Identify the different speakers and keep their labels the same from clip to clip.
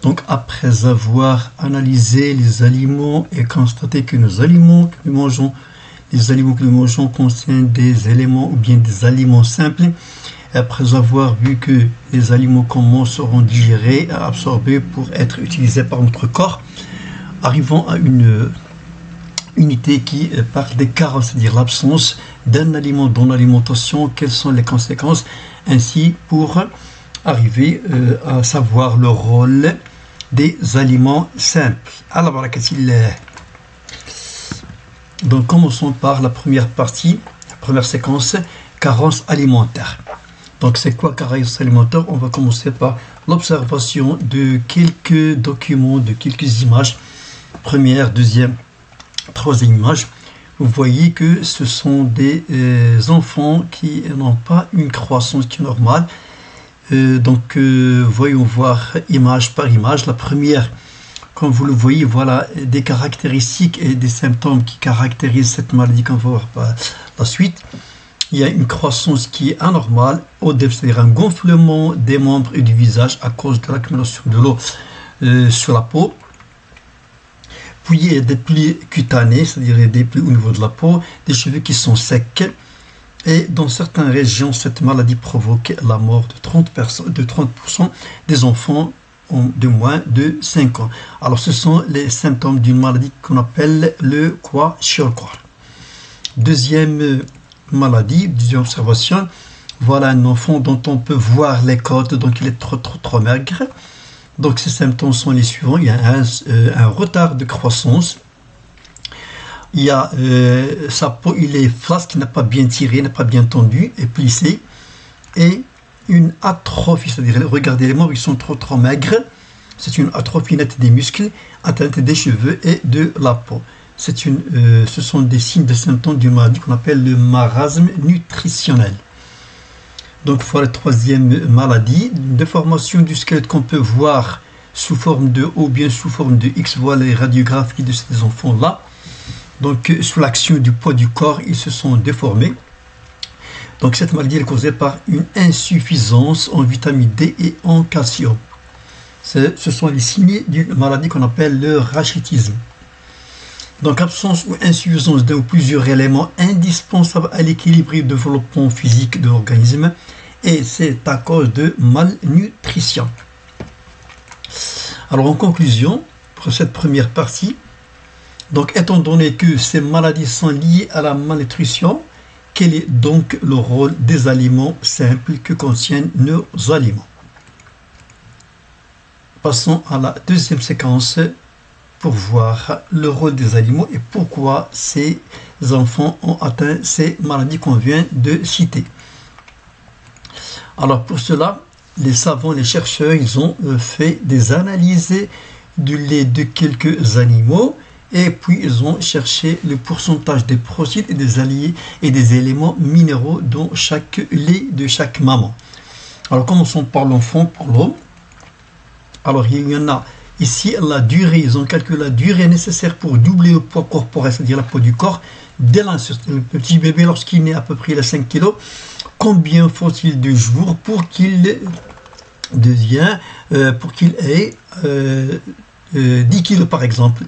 Speaker 1: Donc après avoir analysé les aliments et constaté que nos aliments que nous mangeons, les aliments que nous mangeons contiennent des éléments ou bien des aliments simples, et après avoir vu que les aliments communs seront digérés, absorbés pour être utilisés par notre corps, arrivons à une unité qui parle des carences, c'est-à-dire l'absence d'un aliment dans l'alimentation, quelles sont les conséquences, ainsi pour arriver à savoir le rôle des aliments simples. Alors, donc commençons par la première partie, la première séquence, carence alimentaire. Donc c'est quoi carence alimentaire? On va commencer par l'observation de quelques documents, de quelques images. Première, deuxième, troisième image. Vous voyez que ce sont des enfants qui n'ont pas une croissance qui est normale. Voyons voir image par image. La première, comme vous le voyez, voilà des caractéristiques et des symptômes qui caractérisent cette maladie qu'on va voir par la suite. Il y a une croissance qui est anormale, c'est-à-dire un gonflement des membres et du visage à cause de l'accumulation de l'eau sur la peau. Puis il y a des plis cutanés, c'est-à-dire des plis au niveau de la peau, des cheveux qui sont secs. Et dans certaines régions, cette maladie provoque la mort de 30% des enfants de moins de 5 ans. Alors ce sont les symptômes d'une maladie qu'on appelle le kwashiorkor. Deuxième maladie, deuxième observation, voilà un enfant dont on peut voir les côtes, donc il est trop maigre. Donc ces symptômes sont les suivants. Il y a un retard de croissance. Il y a sa peau, il est flasque, qui n'a pas bien tiré, n'a pas bien tendu et plissé. Et une atrophie, c'est-à-dire regardez les membres, ils sont trop maigres. C'est une atrophie nette des muscles, atteinte des cheveux et de la peau. Ce sont des signes, des symptômes d'une maladie qu'on appelle le marasme nutritionnel. Donc voilà la troisième maladie, une déformation du squelette qu'on peut voir sous forme de O ou bien sous forme de X. Voilà les radiographies de ces enfants-là. Donc sous l'action du poids du corps, ils se sont déformés. Donc cette maladie est causée par une insuffisance en vitamine D et en calcium. Ce sont les signes d'une maladie qu'on appelle le rachitisme. Donc absence ou insuffisance d'un ou plusieurs éléments indispensables à l'équilibre et au développement physique de l'organisme, et c'est à cause de malnutrition. Alors en conclusion, pour cette première partie, donc étant donné que ces maladies sont liées à la malnutrition, quel est donc le rôle des aliments simples que contiennent nos aliments? Passons à la deuxième séquence pour voir le rôle des aliments et pourquoi ces enfants ont atteint ces maladies qu'on vient de citer. Alors pour cela, les savants, les chercheurs, ils ont fait des analyses du lait de quelques animaux et puis ils ont cherché le pourcentage des protéines et des éléments minéraux dans chaque lait de chaque maman. Alors commençons par l'enfant, pour l'homme. Alors il y en a ici la durée, ils ont calculé la durée nécessaire pour doubler le poids corporel, c'est-à-dire la peau du corps, dès l'insertion. Le petit bébé, lorsqu'il naît à peu près à 5 kg, combien faut-il de jours pour qu'il ait 10 kg par exemple?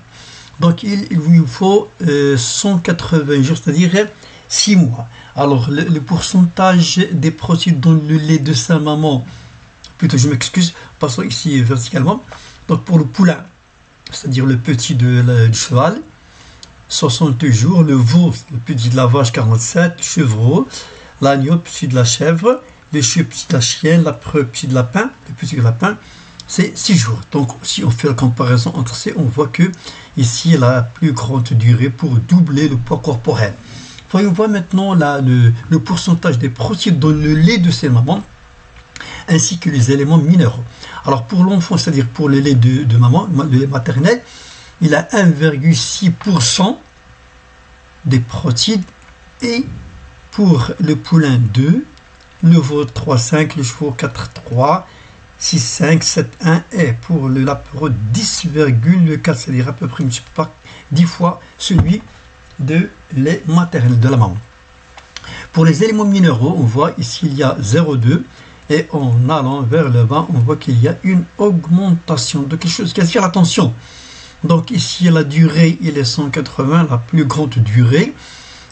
Speaker 1: Donc il lui faut 180 jours, c'est-à-dire 6 mois. Alors le pourcentage des protéines dans le lait de sa maman, plutôt je m'excuse, passons ici verticalement. Donc pour le poulain, c'est-à-dire le petit du cheval, 60 jours, le veau, le petit de la vache, 47, le chevreau, l'agneau, le petit de la chèvre, le chien, le petit de la chienne, le petit de lapin, le petit de lapin, c'est 6 jours. Donc si on fait la comparaison entre ces, on voit que ici la plus grande durée pour doubler le poids corporel. Voyons voir maintenant le pourcentage des protéines dans le lait de ces mamans, ainsi que les éléments minéraux. Alors pour l'enfant, c'est-à-dire pour le lait de maman, le lait maternel, il a 1,6% des protéines, et pour le poulain 2, le veau 3,5, le chevreau 4,3, 6,5, 7,1 et pour le lapin 10,4, c'est-à-dire à peu près 10 fois celui de lait maternel de la maman. Pour les éléments minéraux, on voit ici il y a 0,2, et en allant vers le bas, on voit qu'il y a une augmentation de quelque chose qui attire l'attention. Donc ici, la durée, il est 180, la plus grande durée,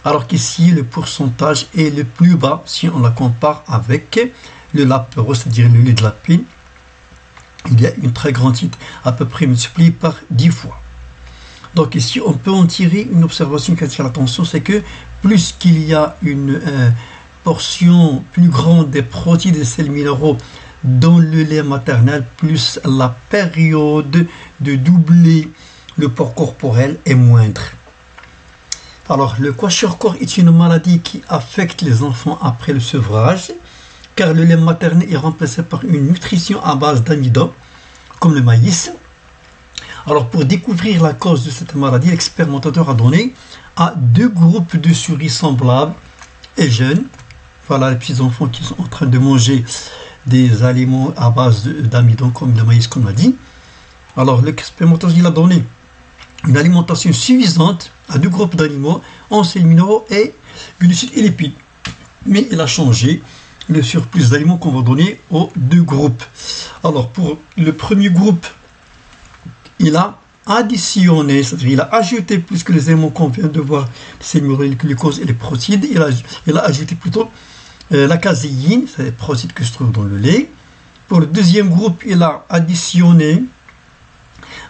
Speaker 1: alors qu'ici, le pourcentage est le plus bas si on la compare avec le lapero, c'est-à-dire le lait de lapine. Il y a une très grande hit, à peu près multipliée par 10 fois. Donc ici, on peut en tirer une observation qui attire l'attention, c'est que plus qu'il y a une portion plus grande des protéines et des sels minéraux dans le lait maternel, plus la période de doubler le poids corporel est moindre. Alors, le kwashiorkor est une maladie qui affecte les enfants après le sevrage, car le lait maternel est remplacé par une nutrition à base d'amidon, comme le maïs. Alors, pour découvrir la cause de cette maladie, l'expérimentateur a donné à 2 groupes de souris semblables et jeunes. Voilà les petits enfants qui sont en train de manger des aliments à base d'amidon, comme le maïs, comme on l'a dit. Alors, l'expérimentateur il a donné une alimentation suffisante à 2 groupes d'animaux en sels minéraux et glucides et lipides. Mais il a changé le surplus d'aliments qu'on va donner aux 2 groupes. Alors, pour le premier groupe, il a additionné, c'est-à-dire il a ajouté plus que les éléments qu'on vient de voir, les minéraux, le glucose et les protéines. Il a ajouté plutôt la caséine, c'est les protéines que se trouvent dans le lait. Pour le deuxième groupe, il a additionné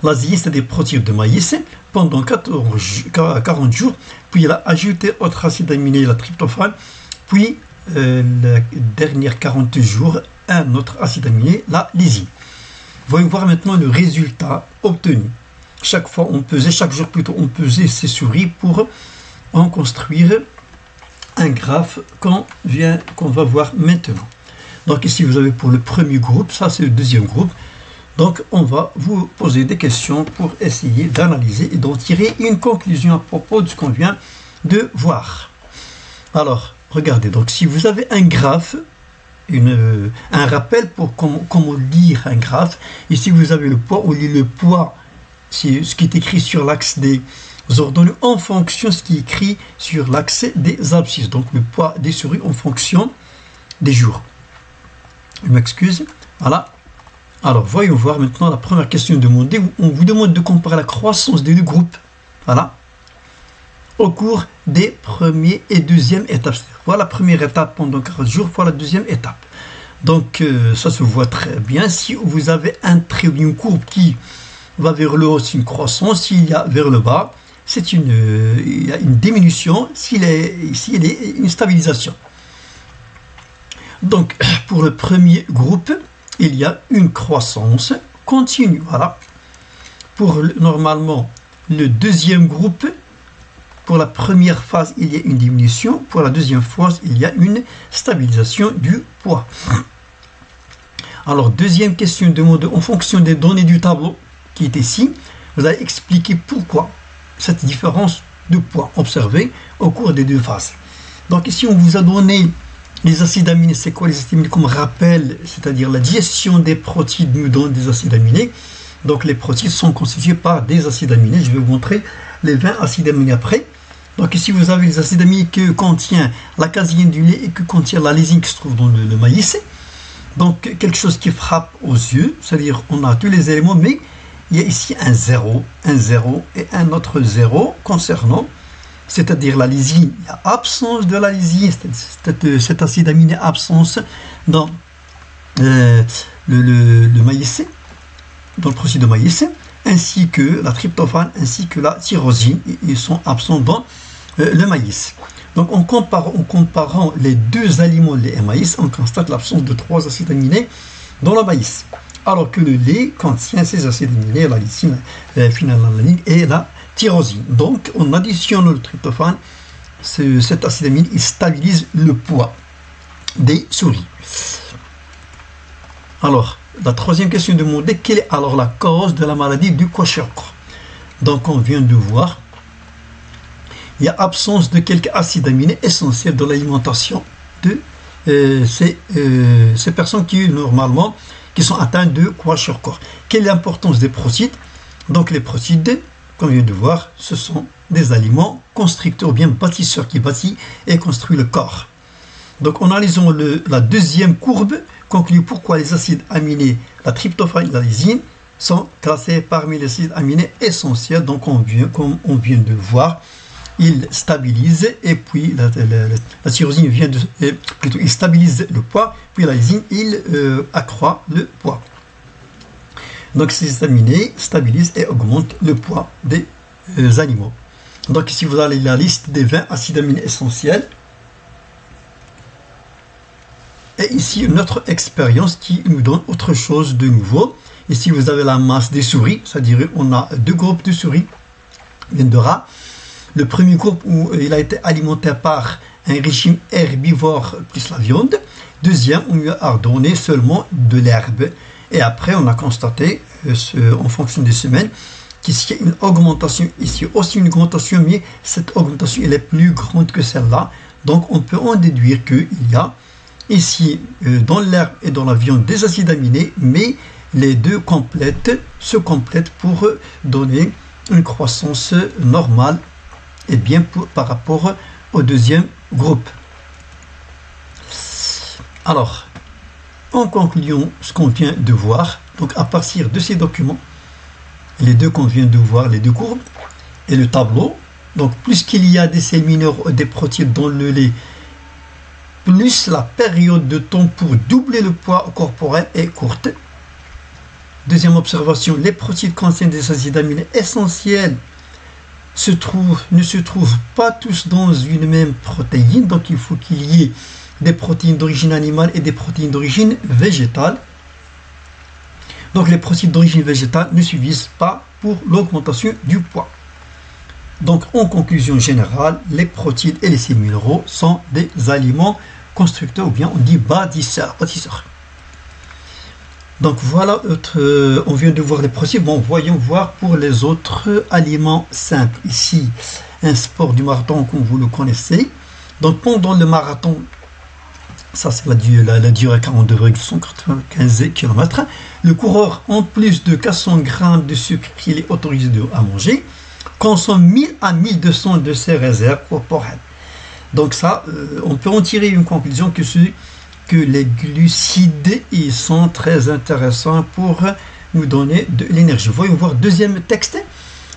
Speaker 1: l'azéine, c'est des protéines de maïs, pendant 40 jours. Puis il a ajouté autre acide aminé, la tryptophane. Puis, les derniers 40 jours, un autre acide aminé, la lysine. Voyons voir maintenant le résultat obtenu. Chaque fois, on pesait, chaque jour plutôt, on pesait ces souris pour en construire un graphe qu'on va voir maintenant. Donc ici, vous avez pour le premier groupe, ça c'est le deuxième groupe. Donc, on va vous poser des questions pour essayer d'analyser et d'en tirer une conclusion à propos de ce qu'on vient de voir. Alors, regardez, donc si vous avez un graphe, un rappel pour comment lire un graphe, ici vous avez le poids, on lit le poids, c'est ce qui est écrit sur l'axe des ordonnées en fonction de ce qui est écrit sur l'axe des abscisses. Donc le poids des souris en fonction des jours. Je m'excuse, voilà. Alors, voyons voir maintenant la première question demandée. On vous demande de comparer la croissance des 2 groupes, voilà, au cours des premières et deuxième étapes. Voilà la première étape pendant 40 jours, voilà la deuxième étape. Donc, ça se voit très bien. Si vous avez un trait ou une courbe qui va vers le haut, c'est une croissance. S'il y a vers le bas, il y a une diminution. S'il est une stabilisation. Donc, pour le premier groupe, il y a une croissance continue. Voilà. Pour normalement le deuxième groupe, pour la première phase, il y a une diminution. Pour la deuxième phase, il y a une stabilisation du poids. Alors, deuxième question demandée en fonction des données du tableau qui est ici. Vous allez expliquer pourquoi cette différence de poids observée au cours des 2 phases. Donc ici, on vous a donné les acides aminés. C'est quoi les acides aminés? Comme rappel, c'est-à-dire la digestion des protéines nous donne des acides aminés. Donc les protéines sont constituées par des acides aminés. Je vais vous montrer les 20 acides aminés après. Donc ici, vous avez les acides aminés que contient la caséine du lait et que contient la lysine qui se trouve dans le maïs. Donc quelque chose qui frappe aux yeux, c'est-à-dire on a tous les éléments, mais il y a ici un 0 et un autre 0 concernant, c'est-à-dire la lysine. Il y a absence de la lysine, cet acide aminé absence dans le maïs, dans le processus de maïs, ainsi que la tryptophane, ainsi que la tyrosine, ils sont absents dans le maïs. Donc en comparant les 2 aliments, lait et maïs, on constate l'absence de 3 acides aminés dans le maïs, alors que le lait contient ces acides aminés, la lysine, phénylalanine et la tyrosine. Donc en additionnant le tryptophane, cet acide aminé il stabilise le poids des souris. Alors, la troisième question demandée, quelle est alors la cause de la maladie du kwashiorkor? Donc on vient de voir, il y a absence de quelques acides aminés essentiels dans l'alimentation de ces personnes qui normalement qui sont atteintes de kwashiorkor. Quelle est l'importance des protéines? Donc les protéines, comme on vient de voir, ce sont des aliments constructeurs, bien bâtisseurs, qui bâtit et construit le corps. Donc en analysant la deuxième courbe, conclut pourquoi les acides aminés, la tryptophane et la lysine, sont classés parmi les acides aminés essentiels. Donc comme on vient de le voir, il stabilise, et puis la tyrosine vient de, plutôt il stabilise le poids, puis la lysine il accroît le poids. Donc ces acides aminés stabilisent et augmentent le poids des animaux. Donc ici vous avez la liste des 20 acides aminés essentiels. Et ici une autre expérience qui nous donne autre chose de nouveau. Ici vous avez la masse des souris, c'est-à-dire on a deux groupes de souris, de rats. Le premier groupe où il a été alimenté par un régime herbivore plus la viande. Deuxième, on lui a donné seulement de l'herbe. Et après, on a constaté, en fonction des semaines, qu'il y a une augmentation ici, aussi une augmentation, mais cette augmentation elle est plus grande que celle-là. Donc, on peut en déduire qu'il y a ici, dans l'herbe et dans la viande, des acides aminés, mais les deux se complètent pour donner une croissance normale et bien par rapport au deuxième groupe. Alors, en conclusion, ce qu'on vient de voir, donc à partir de ces documents, les deux qu'on vient de voir, les deux courbes, et le tableau, donc plus qu'il y a des sels minéraux et des protéines dans le lait, plus la période de temps pour doubler le poids corporel est courte. Deuxième observation, les protéines contiennent des acides aminés essentiels ne se trouvent pas tous dans une même protéine, donc il faut qu'il y ait des protéines d'origine animale et des protéines d'origine végétale. Donc les protéines d'origine végétale ne suffisent pas pour l'augmentation du poids. Donc en conclusion générale, les protéines et les sels minéraux sont des aliments constructeurs, ou bien on dit bâtisseurs. Donc voilà, on vient de voir les protéines. Bon, voyons voir pour les autres aliments simples. Ici, un sport du marathon comme vous le connaissez. Donc pendant le marathon, ça c'est la durée 42,195 km, le coureur, en plus de 400 grammes de sucre qu'il est autorisé à manger, consomme 1000 à 1200 de ses réserves corporelles. Donc ça, on peut en tirer une conclusion que les glucides ils sont très intéressants pour nous donner de l'énergie. Voyons voir deuxième texte.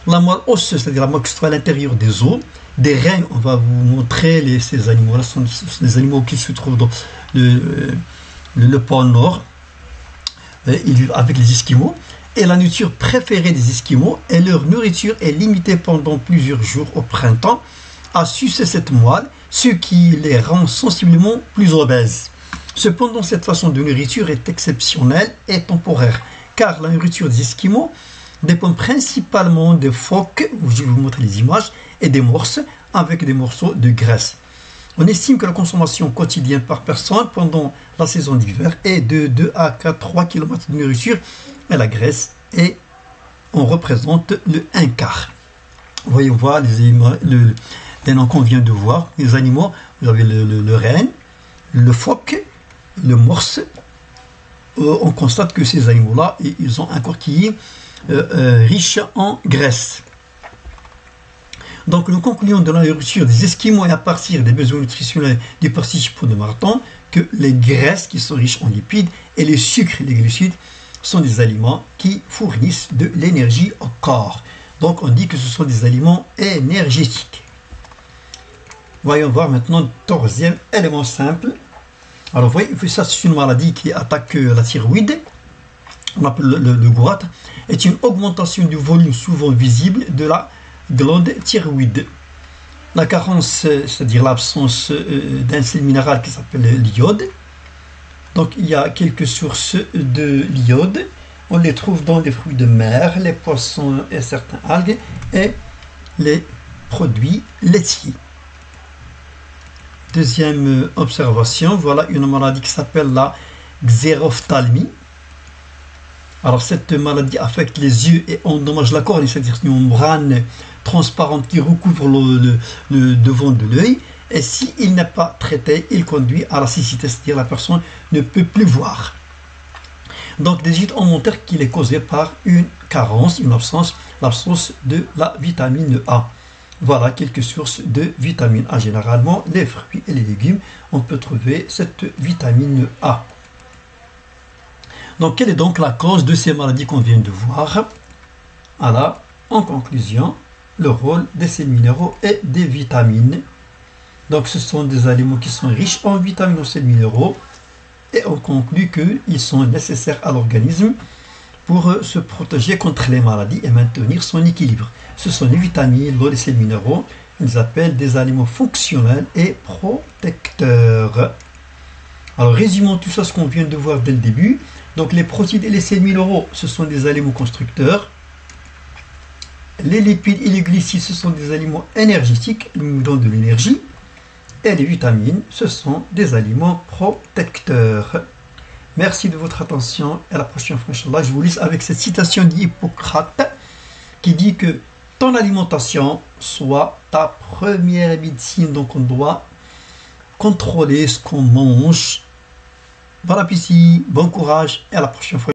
Speaker 1: La moelle osseuse, c'est-à-dire la moelle qui se trouve à l'intérieur des os, des reins. On va vous montrer ces animaux-là. Ce sont des animaux qui se trouvent dans le pôle Nord. Ils vivent avec les Esquimaux. Et la nourriture préférée des Esquimaux, et leur nourriture est limitée pendant plusieurs jours au printemps à sucer cette moelle, ce qui les rend sensiblement plus obèses. Cependant, cette façon de nourriture est exceptionnelle et temporaire, car la nourriture des Esquimaux dépend principalement des phoques, je vais vous montrer les images, et des morses avec des morceaux de graisse. On estime que la consommation quotidienne par personne pendant la saison d'hiver est de 2 à 3 km de nourriture, et la graisse, et on représente le 1/4. Voyons voir les noms qu'on vient de voir, les animaux. Vous avez le renne, le phoque, le morse. On constate que ces animaux-là, ils ont un corps qui est riche en graisse. Donc nous concluons de la nourriture des Esquimaux et à partir des besoins nutritionnels des participants de marathon que les graisses qui sont riches en lipides et les sucres et les glucides sont des aliments qui fournissent de l'énergie au corps. Donc on dit que ce sont des aliments énergétiques. Voyons voir maintenant le troisième élément simple. Alors vous voyez, ça c'est une maladie qui attaque la thyroïde. On appelle le goitre. Est une augmentation du volume souvent visible de la glande thyroïde. La carence, c'est-à-dire l'absence d'un sel minéral qui s'appelle l'iode. Donc il y a quelques sources de l'iode. On les trouve dans les fruits de mer, les poissons et certaines algues et les produits laitiers. Deuxième observation, voilà une maladie qui s'appelle la xérophthalmie. Alors cette maladie affecte les yeux et endommage la cornée, c'est-à-dire une membrane transparente qui recouvre le devant de l'œil. Et s'il n'est pas traité, il conduit à la cécité, c'est-à-dire la personne ne peut plus voir. Donc des gîtes alimentaires qui est causée par une carence, une absence, l'absence de la vitamine A. Voilà quelques sources de vitamine A. Généralement, les fruits et les légumes, on peut trouver cette vitamine A. Donc, quelle est donc la cause de ces maladies qu'on vient de voir? Voilà, en conclusion, le rôle des sels minéraux et des vitamines. Donc, ce sont des aliments qui sont riches en vitamines et en sels minéraux. Et on conclut qu'ils sont nécessaires à l'organisme pour se protéger contre les maladies et maintenir son équilibre. Ce sont les vitamines, l'eau, les sels minéraux. Ils appellent des aliments fonctionnels et protecteurs. Alors, résumons tout ça, ce qu'on vient de voir dès le début. Donc, les protéines et les sels minéraux, ce sont des aliments constructeurs. Les lipides et les glucides, ce sont des aliments énergétiques, ils nous donnent de l'énergie. Et les vitamines, ce sont des aliments protecteurs. Merci de votre attention et à la prochaine fois, Inch'Allah. Je vous laisse avec cette citation d'Hippocrate qui dit que ton alimentation soit ta première médecine. Donc on doit contrôler ce qu'on mange. Bon appétit, bon courage et à la prochaine fois.